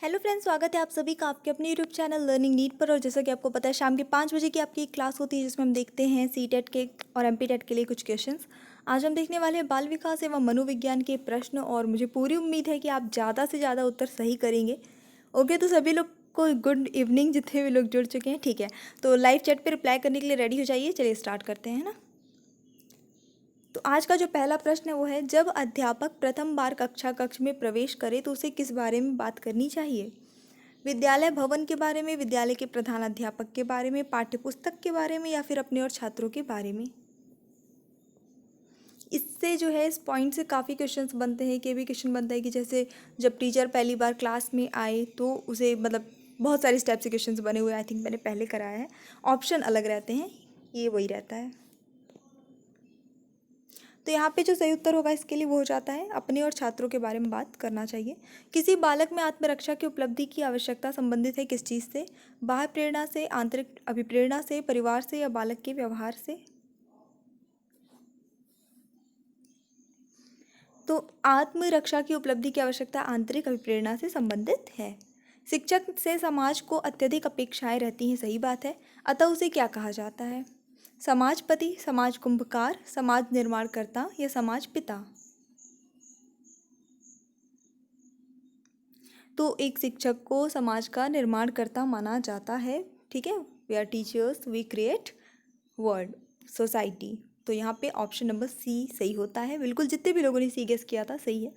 Hello friends, स्वागत है आप सभी का आपके अपने यूट्यूब चैनल लर्निंग नीट पर। और जैसा कि आपको पता है, शाम के 5 बजे की आपकी एक क्लास होती है जिसमें हम देखते हैं सी टेट के और एम पी टेट के लिए कुछ क्वेश्चंस। आज हम देखने वाले हैं बाल विकास एवं मनोविज्ञान के प्रश्न, और मुझे पूरी उम्मीद है कि आप ज़्यादा से ज़्यादा उत्तर सही करेंगे। ओके, तो सभी लोग को गुड इवनिंग, जितने भी लोग जुड़ चुके हैं। ठीक है, तो लाइव चैट पर रिप्लाई करने के लिए रेडी हो जाइए। चलिए स्टार्ट करते हैं ना। तो आज का जो पहला प्रश्न है वो है, जब अध्यापक प्रथम बार कक्ष में प्रवेश करे तो उसे किस बारे में बात करनी चाहिए? विद्यालय भवन के बारे में, विद्यालय के प्रधान अध्यापक के बारे में, पाठ्यपुस्तक के बारे में, या फिर अपने और छात्रों के बारे में? इससे जो है इस पॉइंट से काफ़ी क्वेश्चंस बनते हैं। कि भी क्वेश्चन बनता है कि जैसे जब टीचर पहली बार क्लास में आए तो उसे मतलब बहुत सारे स्टेप से क्वेश्चंस बने हुए। आई थिंक मैंने पहले कराया है। ऑप्शन अलग रहते हैं, ये वही रहता है। तो यहाँ पे जो सही उत्तर होगा इसके लिए वो हो जाता है, अपने और छात्रों के बारे में बात करना चाहिए। किसी बालक में आत्मरक्षा की उपलब्धि की आवश्यकता संबंधित है किस चीज़ से? बाह्य प्रेरणा से, आंतरिक अभिप्रेरणा से, परिवार से, या बालक के व्यवहार से? तो आत्मरक्षा की उपलब्धि की आवश्यकता आंतरिक अभिप्रेरणा से संबंधित है। शिक्षक से समाज को अत्यधिक अपेक्षाएं रहती हैं, सही बात है। अतः उसे क्या कहा जाता है? समाजपति, समाज कुंभकार, समाज निर्माणकर्ता, या समाज पिता? तो एक शिक्षक को समाज का निर्माणकर्ता माना जाता है। ठीक है, we are teachers, we create world, society. तो यहाँ पे ऑप्शन नंबर सी सही होता है। बिल्कुल, जितने भी लोगों ने सी गेस किया था सही है।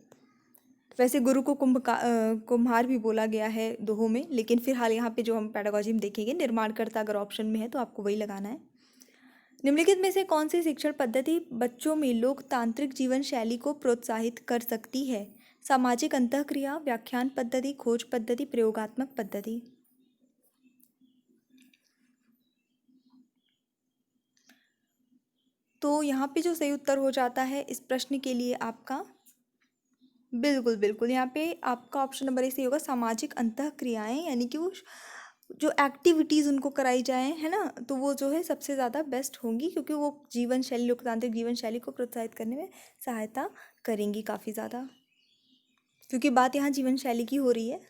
वैसे गुरु को कुम्हार भी बोला गया है दोहों में, लेकिन फिलहाल यहाँ पे जो हम पेडागोजी में देखेंगे, निर्माणकर्ता अगर ऑप्शन में है तो आपको वही लगाना है। निम्नलिखित में से कौन सी शिक्षण पद्धति बच्चों में लोकतांत्रिक जीवन शैली को प्रोत्साहित कर सकती है? सामाजिक अंतःक्रिया, व्याख्यान पद्धति, खोज पद्धति, प्रयोगात्मक पद्धति? तो यहाँ पे जो सही उत्तर हो जाता है इस प्रश्न के लिए आपका, बिल्कुल बिल्कुल, यहाँ पे आपका ऑप्शन नंबर ए सही होगा। सामाजिक अंतःक्रियाएं, यानी कि वो जो एक्टिविटीज़ उनको कराई जाए, है ना, तो वो जो है सबसे ज़्यादा बेस्ट होंगी, क्योंकि वो जीवन शैली, लोकतांत्रिक जीवन शैली को प्रोत्साहित करने में सहायता करेंगी काफ़ी ज़्यादा, क्योंकि बात यहाँ जीवन शैली की हो रही है।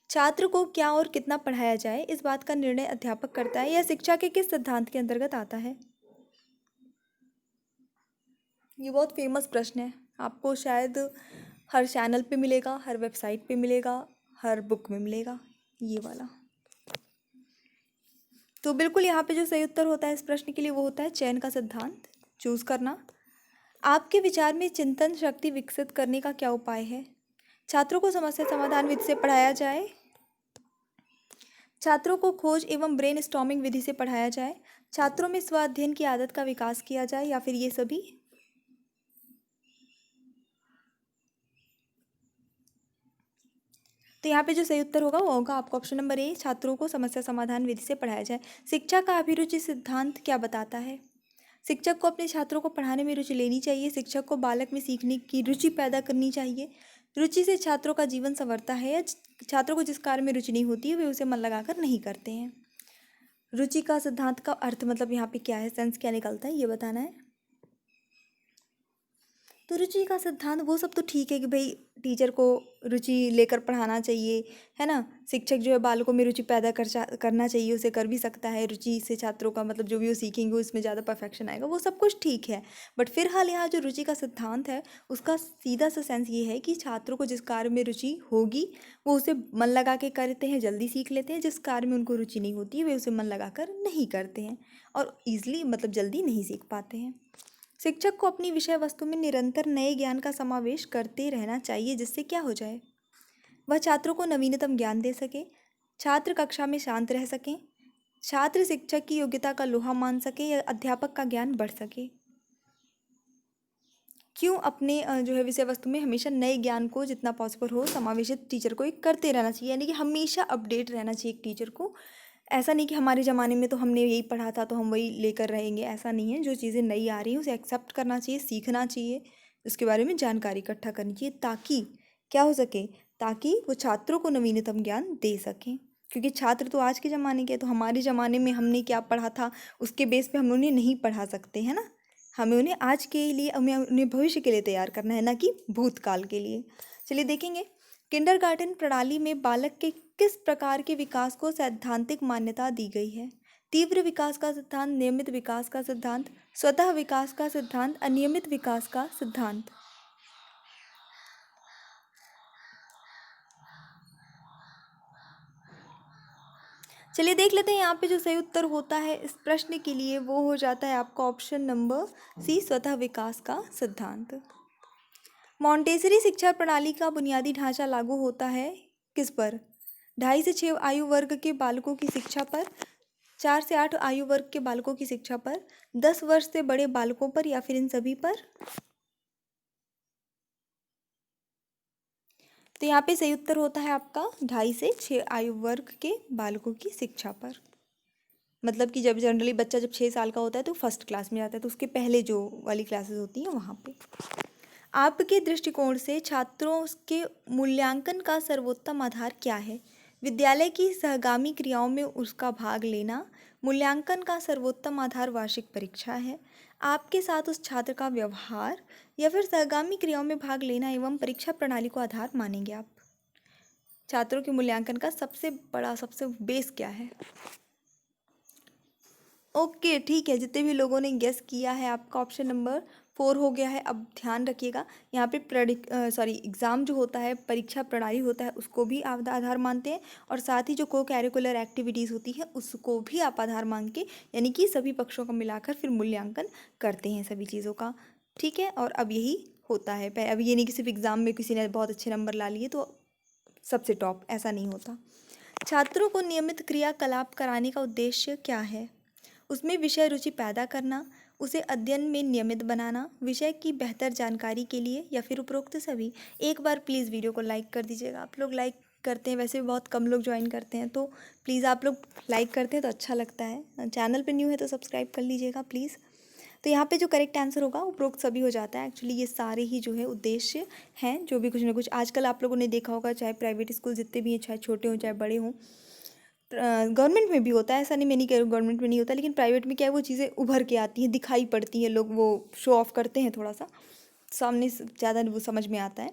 छात्र को क्या और कितना पढ़ाया जाए, इस बात का निर्णय अध्यापक करता है। यह शिक्षा के किस सिद्धांत के अंतर्गत आता है? ये बहुत फेमस प्रश्न है, आपको शायद हर चैनल पे मिलेगा, हर वेबसाइट पे मिलेगा, हर बुक में मिलेगा, ये वाला। तो बिल्कुल यहाँ पे जो सही उत्तर होता है इस प्रश्न के लिए वो होता है चयन का सिद्धांत, चूज करना। आपके विचार में चिंतन शक्ति विकसित करने का क्या उपाय है? छात्रों को समस्या समाधान विधि से पढ़ाया जाए, छात्रों को खोज एवं ब्रेन स्टॉर्मिंग विधि से पढ़ाया जाए, छात्रों में स्व अध्ययन की आदत का विकास किया जाए, या फिर ये सभी? तो यहाँ पे जो सही उत्तर होगा वो होगा आपका ऑप्शन नंबर ए, छात्रों को समस्या समाधान विधि से पढ़ाया जाए। शिक्षा का अभिरुचि सिद्धांत क्या बताता है? शिक्षक को अपने छात्रों को पढ़ाने में रुचि लेनी चाहिए। शिक्षक को बालक में सीखने की रुचि पैदा करनी चाहिए। रुचि से छात्रों का जीवन संवरता है, या छात्रों को जिस कार्य में रुचि नहीं होती है वे उसे मन लगाकर नहीं करते हैं? रुचि का सिद्धांत का अर्थ मतलब यहाँ पे क्या है, सेंस क्या निकलता है, ये बताना है। तो रुचि का सिद्धांत वो सब तो ठीक है कि भाई टीचर को रुचि लेकर पढ़ाना चाहिए, है ना। शिक्षक जो है बालकों में रुचि पैदा करना चाहिए, उसे कर भी सकता है। रुचि से छात्रों का मतलब जो भी वो सीखेंगे उसमें ज़्यादा परफेक्शन आएगा, वो सब कुछ ठीक है। बट फिलहाल यहाँ जो रुचि का सिद्धांत है उसका सीधा सा सेंस ये है कि छात्रों को जिस कार्य में रुचि होगी वो उसे मन लगा के करते हैं, जल्दी सीख लेते हैं। जिस कार्य में उनको रुचि नहीं होती है वे उसे मन लगा कर नहीं करते हैं और ईजिली मतलब जल्दी नहीं सीख पाते हैं। शिक्षक को अपनी विषय वस्तु में निरंतर नए ज्ञान का समावेश करते रहना चाहिए, जिससे क्या हो जाए? वह छात्रों को नवीनतम ज्ञान दे सके, छात्र कक्षा में शांत रह सकें, छात्र शिक्षक की योग्यता का लोहा मान सके, या अध्यापक का ज्ञान बढ़ सके। क्यों अपने जो है विषय वस्तु में हमेशा नए ज्ञान को जितना पॉसिबल हो समावेशित टीचर को एक करते रहना चाहिए, यानी कि हमेशा अपडेट रहना चाहिए एक टीचर को। ऐसा नहीं कि हमारे ज़माने में तो हमने यही पढ़ा था तो हम वही लेकर रहेंगे, ऐसा नहीं है। जो चीज़ें नई आ रही हैं उसे एक्सेप्ट करना चाहिए, सीखना चाहिए, उसके बारे में जानकारी इकट्ठा करनी चाहिए, ताकि क्या हो सके, ताकि वो छात्रों को नवीनतम ज्ञान दे सकें। क्योंकि छात्र तो आज के ज़माने के, तो हमारे ज़माने में हमने क्या पढ़ा था उसके बेस पे हम उन्हें नहीं पढ़ा सकते, है ना। हमें उन्हें आज के लिए, हमें उन्हें भविष्य के लिए तैयार करना है, ना कि भूतकाल के लिए। चलिए देखेंगे किंडरगार्टन प्रणाली में बालक के किस प्रकार के विकास को सैद्धांतिक मान्यता दी गई है? तीव्र विकास का सिद्धांत, नियमित विकास का सिद्धांत, स्वतः विकास का सिद्धांत, अनियमित विकास का सिद्धांत। चलिए देख लेते हैं यहाँ पे जो सही उत्तर होता है इस प्रश्न के लिए, वो हो जाता है आपका ऑप्शन नंबर सी, स्वतः विकास का सिद्धांत। मॉन्टेसरी शिक्षा प्रणाली का बुनियादी ढांचा लागू होता है किस पर? 2.5 से 6 आयु वर्ग के बालकों की शिक्षा पर, 4 से 8 आयु वर्ग के बालकों की शिक्षा पर, 10 वर्ष से बड़े बालकों पर, या फिर इन सभी पर? तो यहाँ पे सही उत्तर होता है आपका 2.5 से 6 आयु वर्ग के बालकों की शिक्षा पर। मतलब कि जब जनरली बच्चा जब 6 साल का होता है तो फर्स्ट क्लास में जाता है, तो उसके पहले जो वाली क्लासेस होती हैं वहाँ पे। आपके दृष्टिकोण से छात्रों के मूल्यांकन का सर्वोत्तम आधार क्या है? विद्यालय की सहगामी क्रियाओं में उसका भाग लेना। मूल्यांकन का सर्वोत्तम आधार वार्षिक परीक्षा है। आपके साथ उस छात्र का व्यवहार, या फिर सहगामी क्रियाओं में भाग लेना एवं परीक्षा प्रणाली को आधार मानेंगे आप? छात्रों के मूल्यांकन का सबसे बड़ा, सबसे बेस क्या है? ओके ठीक है, जितने भी लोगों ने गेस किया है आपका ऑप्शन नंबर 4 हो गया है। अब ध्यान रखिएगा, यहाँ पे एग्ज़ाम जो होता है, परीक्षा प्रणाली होता है, उसको भी आप आधार मानते हैं, और साथ ही जो को कैरिकुलर एक्टिविटीज़ होती है उसको भी आप आधार मान के, यानी कि सभी पक्षों का मिलाकर फिर मूल्यांकन करते हैं सभी चीज़ों का। ठीक है, और अब यही होता है। अब ये नहीं कि सिर्फ एग्ज़ाम में किसी ने बहुत अच्छे नंबर ला लिए तो सबसे टॉप, ऐसा नहीं होता। छात्रों को नियमित क्रियाकलाप कराने का उद्देश्य क्या है? उसमें विषय रुचि पैदा करना, उसे अध्ययन में नियमित बनाना, विषय की बेहतर जानकारी के लिए, या फिर उपरोक्त सभी। एक बार प्लीज़ वीडियो को लाइक कर दीजिएगा। आप लोग लाइक करते हैं, वैसे भी बहुत कम लोग ज्वाइन करते हैं, तो प्लीज़ आप लोग लाइक करते हैं तो अच्छा लगता है। चैनल पे न्यू है तो सब्सक्राइब कर लीजिएगा प्लीज़। तो यहाँ पे जो करेक्ट आंसर होगा उपरोक्त सभी हो जाता है। एक्चुअली ये सारे ही जो है उद्देश्य हैं, जो भी कुछ ना कुछ आजकल आप लोगों ने देखा होगा, चाहे प्राइवेट स्कूल जितने भी हैं, चाहे छोटे हों चाहे बड़े हों, गवर्नमेंट में भी होता है, ऐसा नहीं, मैं नहीं कह रही गवर्नमेंट में नहीं होता, लेकिन प्राइवेट में क्या है, वो चीज़ें उभर के आती हैं, दिखाई पड़ती हैं, लोग वो शो ऑफ करते हैं थोड़ा सा, सामने से ज़्यादा वो समझ में आता है।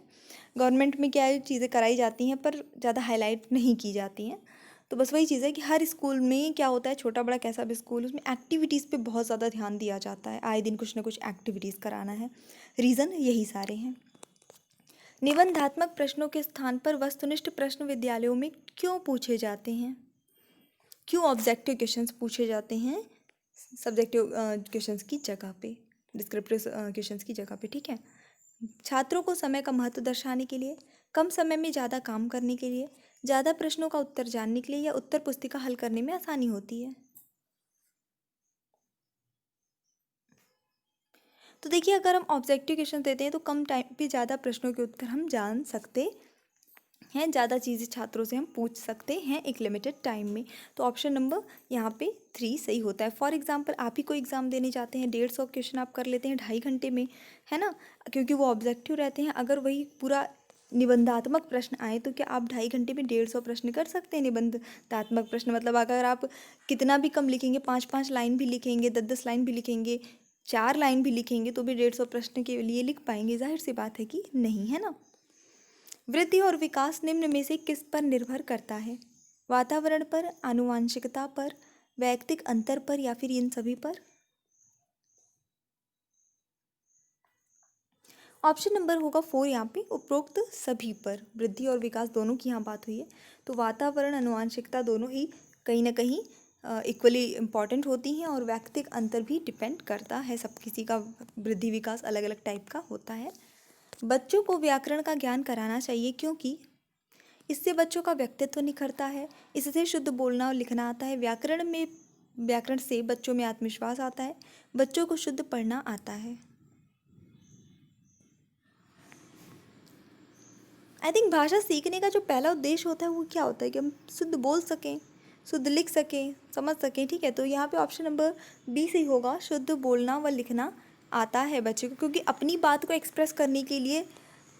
गवर्नमेंट में क्या है, चीज़ें कराई जाती हैं पर ज़्यादा हाईलाइट नहीं की जाती हैं। तो बस वही चीज़ है कि हर स्कूल में क्या होता है, छोटा बड़ा कैसा भी स्कूल, उसमें एक्टिविटीज़ पे बहुत ज़्यादा ध्यान दिया जाता है। आए दिन कुछ ना कुछ एक्टिविटीज़ कराना है, रीज़न यही सारे हैं। निबंधात्मक प्रश्नों के स्थान पर वस्तुनिष्ठ प्रश्न विद्यालयों में क्यों पूछे जाते हैं? क्यों ऑब्जेक्टिव क्वेश्चंस पूछे जाते हैं सब्जेक्टिव क्वेश्चंस की जगह पे, डिस्क्रिप्टिव क्वेश्चंस की जगह पे? ठीक है। छात्रों को समय का महत्व दर्शाने के लिए, कम समय में ज़्यादा काम करने के लिए, ज़्यादा प्रश्नों का उत्तर जानने के लिए, या उत्तर पुस्तिका हल करने में आसानी होती है? तो देखिए, अगर हम ऑब्जेक्टिव क्वेश्चन देते हैं तो कम टाइम पे ज़्यादा प्रश्नों के उत्तर हम जान सकते हैं, ज़्यादा चीज़ें छात्रों से हम पूछ सकते हैं एक लिमिटेड टाइम में। तो ऑप्शन नंबर यहाँ पे 3 सही होता है। फॉर एग्जांपल, आप ही कोई एग्ज़ाम देने जाते हैं, 150 क्वेश्चन आप कर लेते हैं 2.5 घंटे में, है ना, क्योंकि वो ऑब्जेक्टिव रहते हैं। अगर वही पूरा निबंधात्मक प्रश्न आए तो क्या आप 2.5 घंटे में 150 प्रश्न कर सकते हैं? निबंधात्मक प्रश्न मतलब अगर आप कितना भी कम लिखेंगे, 5-5 लाइन भी लिखेंगे, 10-10 लाइन भी लिखेंगे, 4 लाइन भी लिखेंगे, तो भी 150 प्रश्न के लिए लिख पाएंगे? जाहिर सी बात है कि नहीं, है ना। वृद्धि और विकास निम्न में से किस पर निर्भर करता है? वातावरण पर, आनुवांशिकता पर, वैयक्तिक अंतर पर, या फिर इन सभी पर? ऑप्शन नंबर होगा 4 यहाँ पे, उपरोक्त सभी पर। वृद्धि और विकास दोनों की यहाँ बात हुई है, तो वातावरण, आनुवांशिकता दोनों ही कहीं ना कहीं इक्वली इम्पॉर्टेंट होती हैं, और वैयक्तिक अंतर भी डिपेंड करता है। सब किसी का वृद्धि विकास अलग अलग टाइप का होता है। बच्चों को व्याकरण का ज्ञान कराना चाहिए क्योंकि इससे बच्चों का व्यक्तित्व निखरता है, इससे शुद्ध बोलना और लिखना आता है, व्याकरण से बच्चों में आत्मविश्वास आता है, बच्चों को शुद्ध पढ़ना आता है। आई थिंक भाषा सीखने का जो पहला उद्देश्य होता है वो क्या होता है कि हम शुद्ध बोल सकें, शुद्ध लिख सकें, समझ सकें। ठीक है, तो यहाँ पे ऑप्शन नंबर बी सही होगा, शुद्ध बोलना व लिखना आता है बच्चे को, क्योंकि अपनी बात को एक्सप्रेस करने के लिए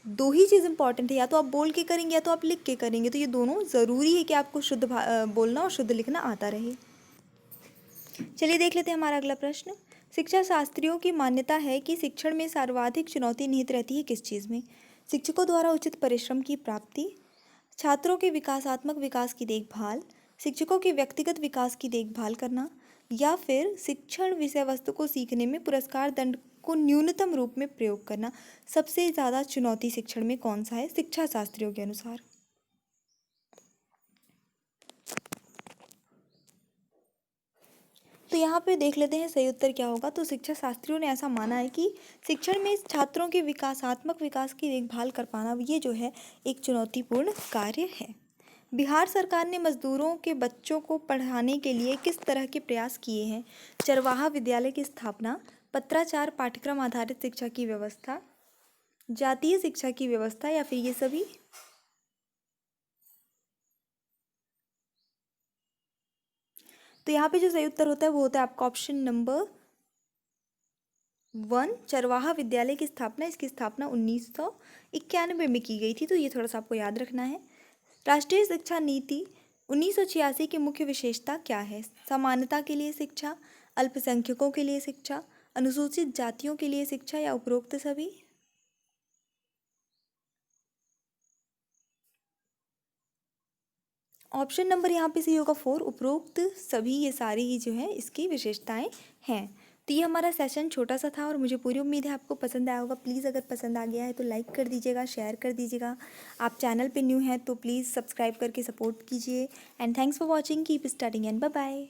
दो ही चीज़ इंपॉर्टेंट है, या तो आप बोल के करेंगे या तो आप लिख के करेंगे। तो ये दोनों ज़रूरी है कि आपको शुद्ध बोलना और शुद्ध लिखना आता रहे। चलिए देख लेते हैं हमारा अगला प्रश्न। शिक्षा शास्त्रियों की मान्यता है कि शिक्षण में सर्वाधिक चुनौती निहित रहती है किस चीज़ में? शिक्षकों द्वारा उचित परिश्रम की प्राप्ति, छात्रों के विकासात्मक विकास की देखभाल, शिक्षकों के व्यक्तिगत विकास की देखभाल करना, या फिर शिक्षण विषय वस्तु को सीखने में पुरस्कार दंड को न्यूनतम रूप में प्रयोग करना सबसे ज़्यादा चुनौती शिक्षण में कौन सा है शिक्षा शास्त्रियों के अनुसार? तो यहाँ पे देख लेते हैं सही उत्तर क्या होगा। तो शिक्षा शास्त्रियों ने ऐसा माना है कि शिक्षण में छात्रों के विकासात्मक विकास की देखभाल कर पाना ये जो है एक चुनौतीपूर्ण कार्य है। बिहार सरकार ने मजदूरों के बच्चों को पढ़ाने के लिए किस तरह के प्रयास किए हैं? चरवाहा विद्यालय की स्थापना, पत्राचार पाठ्यक्रम आधारित शिक्षा की व्यवस्था, जातीय शिक्षा की व्यवस्था, या फिर ये सभी? तो यहाँ पे जो सही उत्तर होता है वो होता है आपका ऑप्शन नंबर 1, चरवाहा विद्यालय की स्थापना। इसकी स्थापना 1991 में की गई थी, तो ये थोड़ा सा आपको याद रखना है। राष्ट्रीय शिक्षा नीति 1986 की मुख्य विशेषता क्या है? समानता के लिए शिक्षा, अल्पसंख्यकों के लिए शिक्षा, अनुसूचित जातियों के लिए शिक्षा, या उपरोक्त सभी? ऑप्शन नंबर यहाँ पे सही होगा 4, उपरोक्त सभी। ये सारी ही जो है इसकी विशेषताएं हैं। तो ये हमारा सेशन छोटा सा था और मुझे पूरी उम्मीद है आपको पसंद आया होगा। प्लीज़ अगर पसंद आ गया है तो लाइक कर दीजिएगा, शेयर कर दीजिएगा। आप चैनल पे न्यू हैं तो प्लीज़ सब्सक्राइब करके सपोर्ट कीजिए। And thanks for watching, keep studying and bye bye.